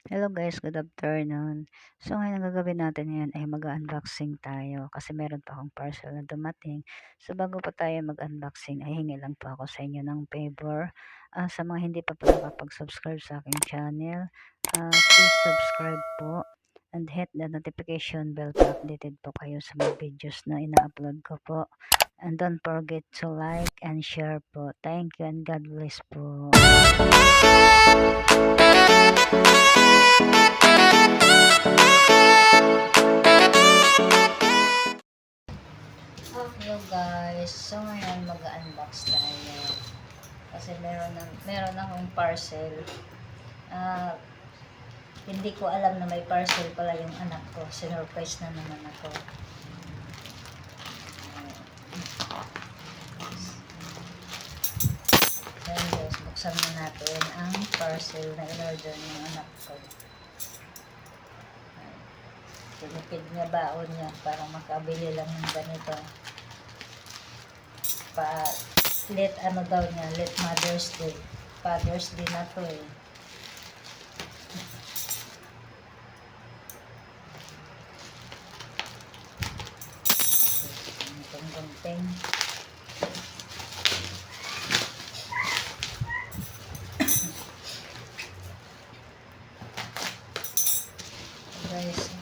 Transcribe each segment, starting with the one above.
Hello guys, good afternoon. So ngayon ang gagawin natin ngayon ay mag-unboxing tayo kasi meron pa akong parcel na dumating. So bago pa tayo mag-unboxing ay hingi lang po ako sa inyo ng favor. Sa mga hindi pa po nakapag-subscribe sa aking channel, please subscribe po and hit the notification bell para updated po kayo sa mga videos na ina-upload ko po. And don't forget to like and share po. Thank you and God bless po. Hello guys, so ngayon mag-unbox tayo kasi meron akong parcel. Hindi ko alam na may parcel pala yung anak ko. Sinurprise na naman ako. Ayan guys, buksan na natin ang parcel na in-order ng anak ko. Tinipid niya baon niya para makabili lang ng ganito. Let Mother's Day. Father's Day na to eh. Itong gunting. Guys.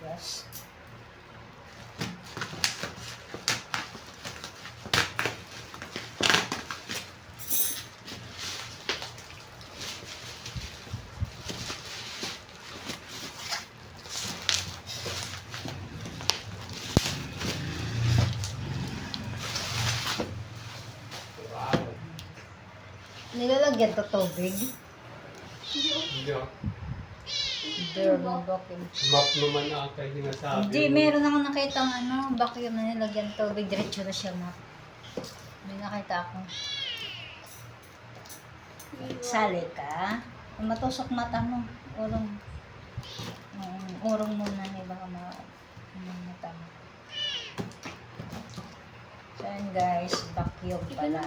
Yes. Nilalagyan to tubig. Hindi. Map naman ata yung sinasabi. Hindi, meron akong nakita ng vacuum na nilagyan tubig. Diretso na siya map. May nakita ako. Sali ka. Matusok mata mo. Urong muna niya baka mata mo. So yun guys, vacuum pala.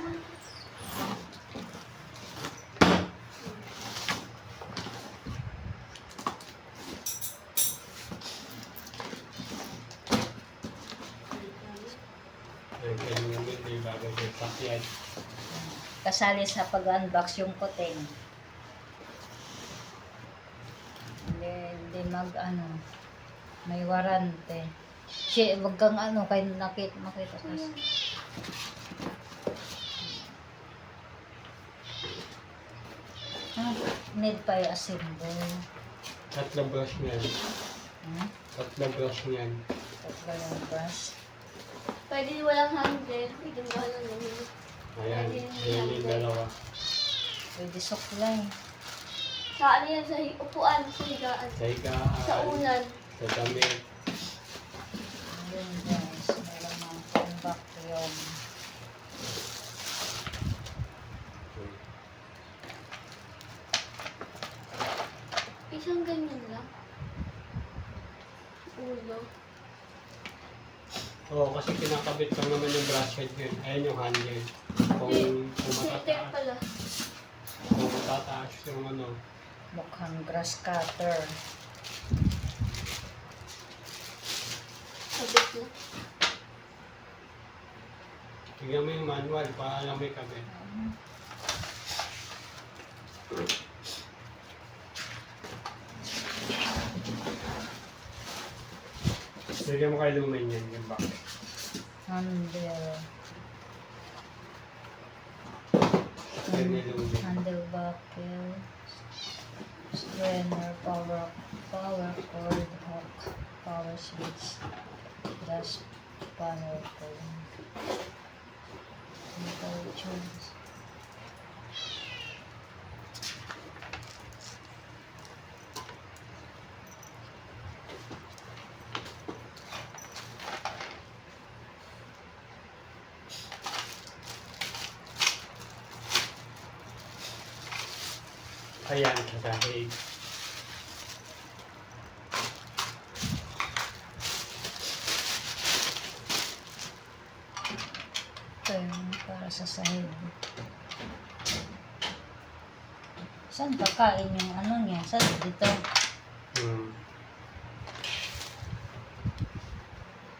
Kasali sa pag-unbox yung kuting. Hindi may warante. Wag kang kayo makita kasi. Need pa yung assemble. Tatlong brush niyan. Tatlong brush niyan. Tatlong brush. Pwede walang handle. Pwede walang handle. Ayan, yan yung dalawa. Pwede suklay. Sa ano yan? Sa upuan, sa higaan. Sa higaan. Sa unan. Sa damit. Ayun guys, meron ng pang-vacuum. Isang ganyan lang. Ulo. Oo, kasi kinakabit lang naman yung brush head yun. Ayan yung handle. Kung Sitter pala. matataas yung Mukhang grass cutter. Sabit na. Tingnan mo yung manual para alam may kabit. Lagyan mo kayo lumen yan, yung back. Handle. Yan yung lumen. Handle buckle. Strainer, power cord, hook, power switch, gas panel phone. Tools. Ayan, sa dahig. sa sahig. Saan kakain yung ano niya? Saan dito? Hmm.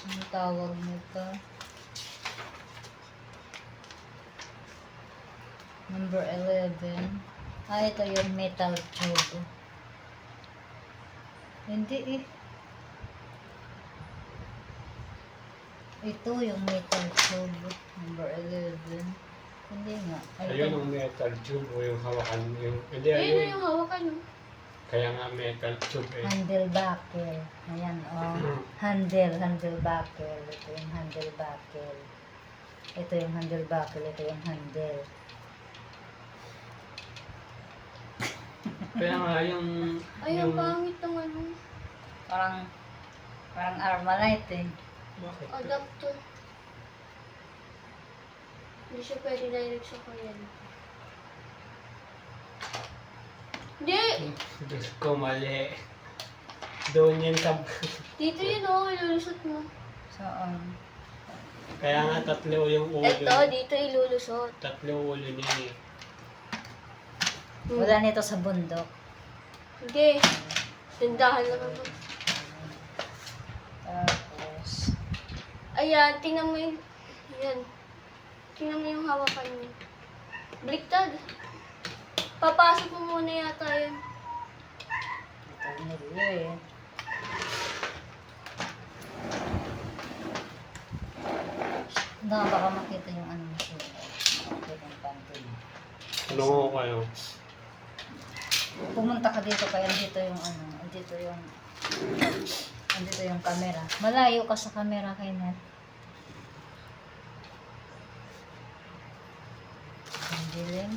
Ang tawag nito? Number 11. Ito yung metal tube. Hindi eh. Ito yung metal tube. Number 11. Hindi nga. Ayun yung metal tube o yung hawakan yung... Hindi, Ayun na ayun. yung hawakan mo. Kaya nga metal tube eh. Handle buckle. Ayan, oh. Handle buckle. Ito yung handle buckle. Ito yung handle buckle. Ito yung handle. Kaya nga yung... Ay, ang pangit ng ano. Parang Armalite eh. Bakit? Adapter. Hindi siya pwede direct sa kuryente. Hindi! Diyos ko, mali. Doon yun sa... Dito yun oh, ilulusot mo. Saan? Kaya nga tatlo yung ulo. Ito, dito ilulusot. Tatlo ulo niya eh. Wala nito sa bundok. Hindi. Tindahan lang ako. Tapos, Ayan, tingnan mo yung... Yan. Tingnan mo yung hawakan niya. Bliktad. Papasok mo muna yata yun. ito nila eh. Baka makita yung ano mo siya. Makita yung panty mo. Ano ko kayo? Pumunta ka dito kaya dito yung ano, andito yung camera. Malayo ka sa camera kay Nat. Ang dilim.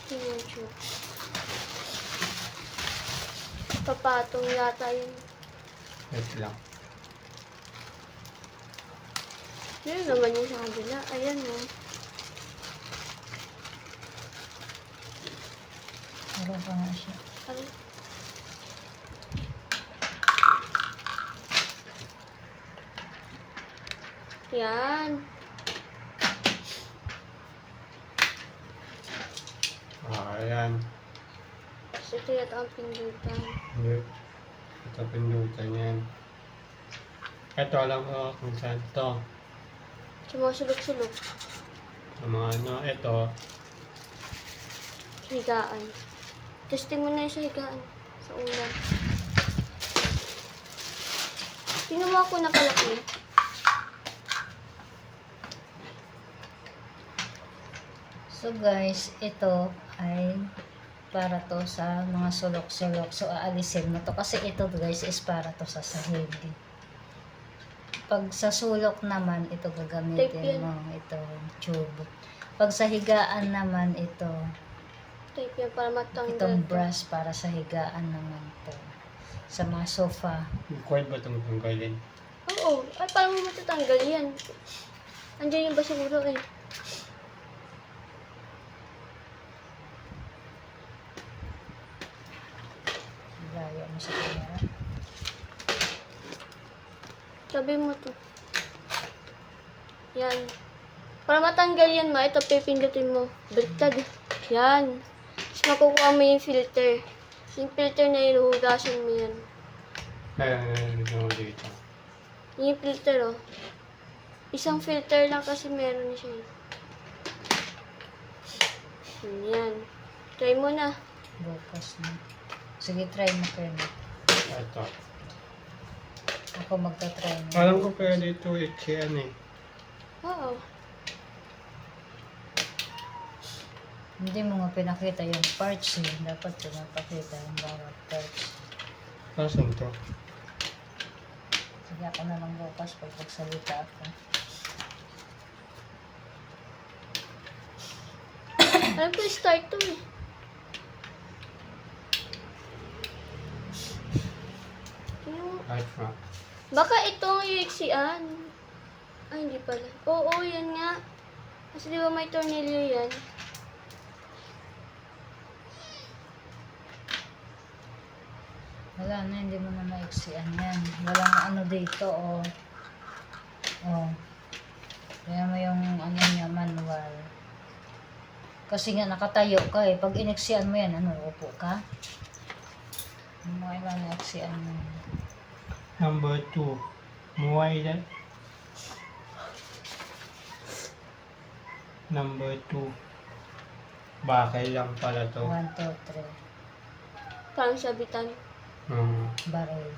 Tingnan siya. Papatong yata yun. Wait lang. Yun naman yung sa kabila. Ayan o. Meron pa nga siya. Ano? Yan. Ayan. So, ito yata ang pindutan. Hindi. Ito pindutan yan. Ito alam ko kung saan ito. Sa mga sulok-sulok. Ang mga ano, ito. Higaan. Testing mo na yung sa higaan. Sa ulan. Pinuha ko na kalaki. So guys, ito ay para to sa mga sulok-sulok. So aalisin mo to kasi ito guys is para to sa sahig. Pag sa sulok naman, ito Tape gagamitin yan. mo. Ito, tube. Pag sa higaan naman, ito. Type yan para matanggal. Itong brush para sa higaan naman to. Sa mga sofa. Cord ba itong tanggalin? Oo. Ay, parang mo matatanggal yan. Andiyan yung basura eh. Layo mo sa camera. Sabi mo to. Yan. Para matanggal yan ma, ito pipindutin mo. Baliktad. Yan. Tapos makukuha mo yung filter. Yung filter na yun, hugasan mo yan. Ayan, ito dito. Yung filter oh. Isang filter lang kasi meron na siya. Yan. Try mo na. Bukas na. Sige, try mo kayo. Ito. Ako magta-try na. Alam ko pwede ito i-chian eh. Oo. Hindi mo nga pinakita yung parts eh. Dapat pinapakita yung bawat parts. Asan to? Sige, ako na lang bukas pag magsalita ako. Alam ko start to eh. Yung Right front. baka itong UXian. Ay, hindi pala. Oo, yan nga. Kasi di ba may tornilyo yan? Wala na, hindi mo na maiksian yan. Walang ano dito, oh. Oh. Kaya mo yung ano niya, manual. Kasi nga nakatayo ka eh. Pag ineksian mo yan, ano, upo ka? Yung mga iba ineksian mo. Number 2. Muay Thai. Number 2. Bakal lang pala to. 1, 2, 3. Parang sabitan. Baril.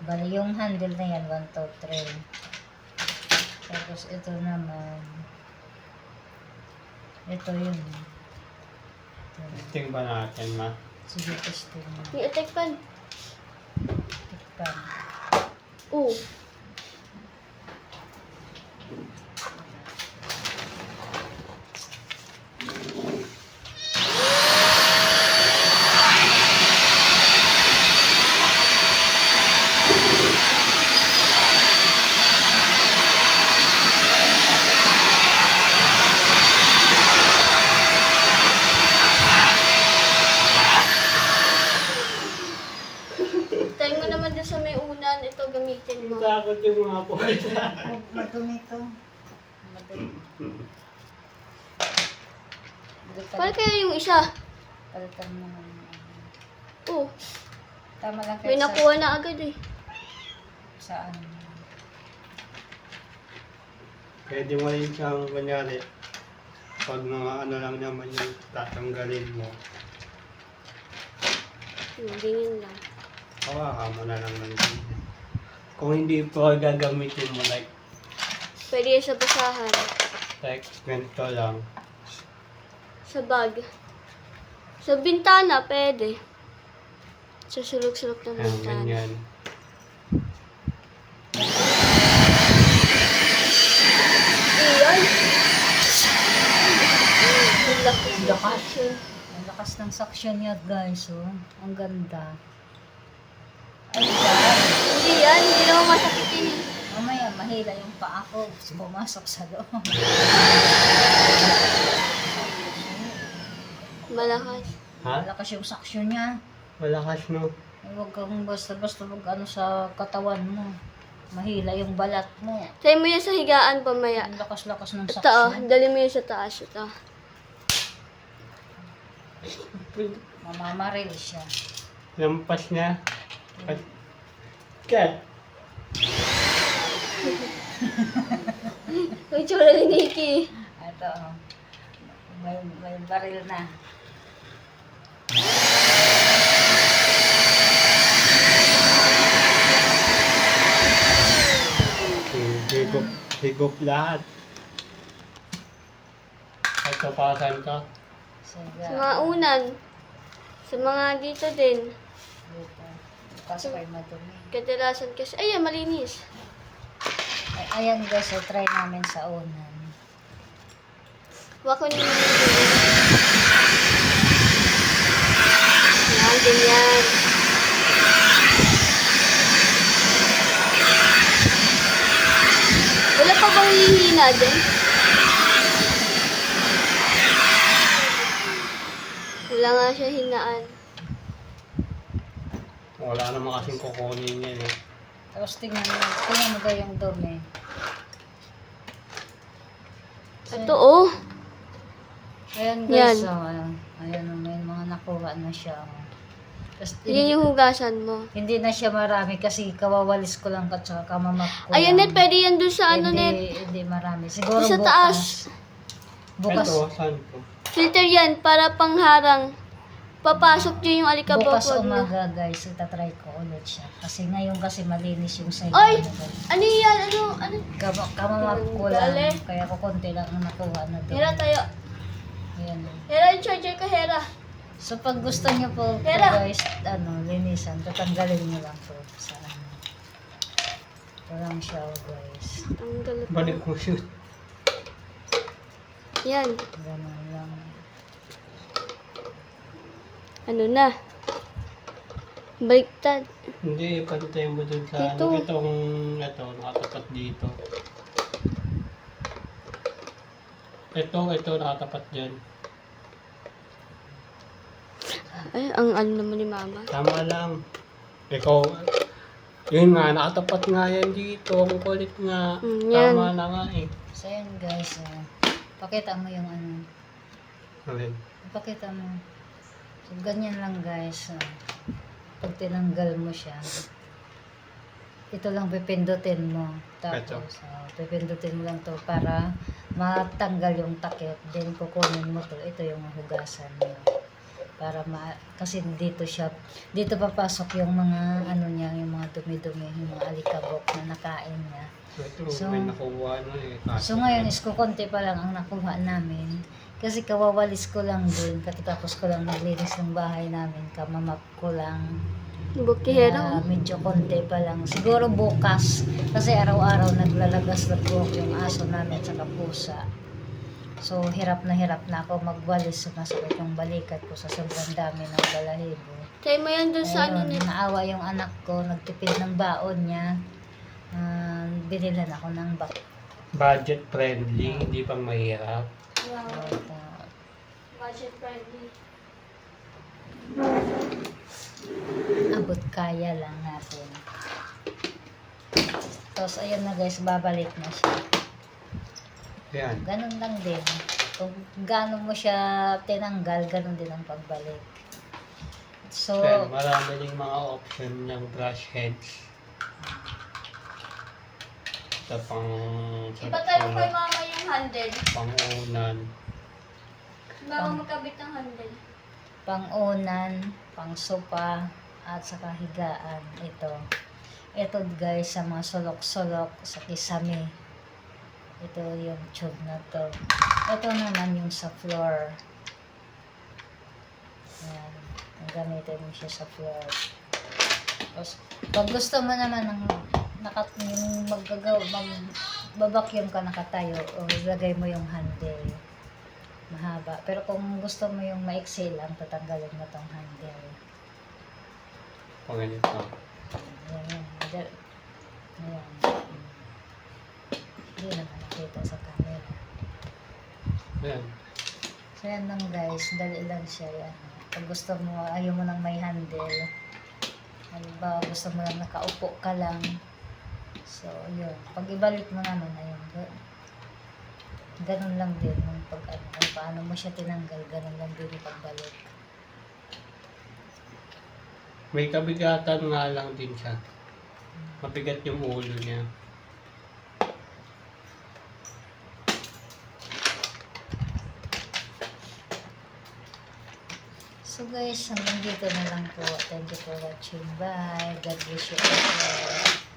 Bali yung handle na yan, 1, 2, 3. Tapos ito naman. Ito yun. Ito. Testing ba natin, ma? Sige, testing mo. Yung attack pan. Tikpan. Oo. Tayo mo naman dun sa may unan, ito gamitin mo. Takot yung mga puweta. Madumi ito. Madumi. Paano kaya yung isa? Palitan mo naman. Oo. Tama lang May kayo nakuha na agad eh. saan. Pwede mo rin siyang, kunyari, pag mga ano lang naman yung tatanggalin mo, Ganyan lang. hawakan mo na lang ng ganyan. Kung hindi po gagamitin mo, Pwede yan sa basahan. like ganito lang. Sa bag. Sa bintana, pwede. Sa sulok-sulok ng Ayan, bintana. ganyan. Iyan. Ang laki. Lakas. Ang lakas ng suction niya guys. Oh. Ang ganda. Ay, Hindi yan. Hindi naman masakit yun eh. mamaya mahila yung paa ko. Pumasok sa loob. Malakas. Ha? Malakas yung suction niya. Malakas, no? Ay, huwag kang basta-basta mag ano sa katawan mo. Mahila yung balat mo. Tayo mo yan sa higaan pamaya. Ang lakas-lakas ng Ito oh. suction. Dali mo yan sa taas. Ito. Mamamaril siya. Lampas niya. Kat! May tsura ni Nikki. Ito oh. May baril na. Higop, higop lahat. Ito pa saan ka? Sige. Sa mga unan. Sa mga dito din. Dito. Bukas pa yung madumi. Kadalasan kasi. Ayan, malinis. Ay, ayan guys, so try namin sa unan. Wako niyo naman yun. Yan, ganyan. Wala pa bang hihina din? Wala nga siya hinaan. Wala naman kasing kukunin yan eh. Tapos tingnan mo daw yung dumi. Ito oh. Ayan guys, Yan. oh, ayan, oh, may mga nakuha na siya. Oh. Tapos, Yan yung hugasan mo. hindi na siya marami kasi kawawalis ko lang at saka kamamak ko. Ayan, lang. net, pwede yan dun sa ano, net. Hindi marami. Siguro Sa bukas. taas. Bukas. Ito, saan ko? Filter yan para pangharang. Papasok din yung alikabok. Bukas wag na. umaga guys, itatry ko ulit siya. Kasi ngayon kasi malinis yung side. Ay! ko na guys. Ano yan? Ano? Kamamak ko lang. Dali. Kaya ko konti lang ang nakuha na doon. Hera tayo. Ayan. Hera, yung charger ko, Hera. So pag gusto niyo po ito, Hera. guys, linisan, tatanggalin niyo lang po sa ano. Ito lang siya guys. Tanggal po. Balik ko shoot. Yan. Ganun lang. Ano na? Baliktad. Hindi, pantay mo dun sa Dito. ano. Ito, nakatapat dito. Ito, nakatapat dyan. Ay, ang ano naman ni Mama. Tama lang. Ikaw, Yun nga, nakatapat nga yan dito. Ang kulit nga. Yan. Tama na nga eh. So yan guys, pakita mo yung ano. Alin? Pakita mo. So ganyan lang guys. Pag tinanggal mo siya, ito lang pipindutin mo. Tapos, pipindutin mo lang to para matanggal yung takip. Then kukunin mo to. Ito yung hugasan mo. Para kasi dito papasok yung mga ano niya, yung mga dumi-dumi, yung mga alikabok na nakain niya. Ito, So- may nakuha na eh. So ngayon is kukunti pa lang ang nakuha namin. Kasi kawawalis ko lang din. Katapos ko lang naglinis ng bahay namin. Kamamap ko lang. Bukihero. Medyo konti pa lang. Siguro bukas. Kasi araw-araw naglalagas na buhok yung aso namin sa pusa. So hirap na ako magwalis. Sumasakit yung balikat ko sa sobrang dami ng balahibo. Try mo yan dun sa ano Ayun, nito. naawa yung anak ko. Nagtipid ng baon niya. Binilan ako ng Budget friendly, hindi pang mahirap. Budget friendly. abot kaya lang natin. Tapos ayun na guys, babalik na siya. Yan. Ganun lang din. Kung gaano mo siya tinanggal, ganun din ang pagbalik. So, Yan, marami ding mga option ng brush heads. Ito pang Ipatay mo kay mama yung handle. pangunan. Bago magkabit ng handle. pang-unan, pang-sopa, at saka higaan. Ito guys, sa mga sulok-sulok, sa kisame. Ito yung tube na to. Ito naman yung sa floor. Ayan. Gamitin mo siya sa floor. Tapos, pag gusto mo naman ng magbabacuum ka nakatayo, o ilagay mo yung handle. Mahaba. Pero kung gusto mo yung maiksi lang, tatanggalin mo tong handle. Pag ganito. Ayan. Ayan. Hindi naman nakita sa camera. Yan. So yan lang guys, dali lang siya yan. Pag gusto mo, ayaw mo nang may handle. Halimbawa, gusto mo lang nakaupo ka lang. So, yun. Pag ibalik mo naman, ayun. Ganun lang din. Kung paano mo siya tinanggal, ganun lang din yung pagbalik. May kabigatan nga lang din siya. Mabigat yung ulo niya. So guys, hanggang dito na lang po. Thank you for watching. Bye. God bless you all.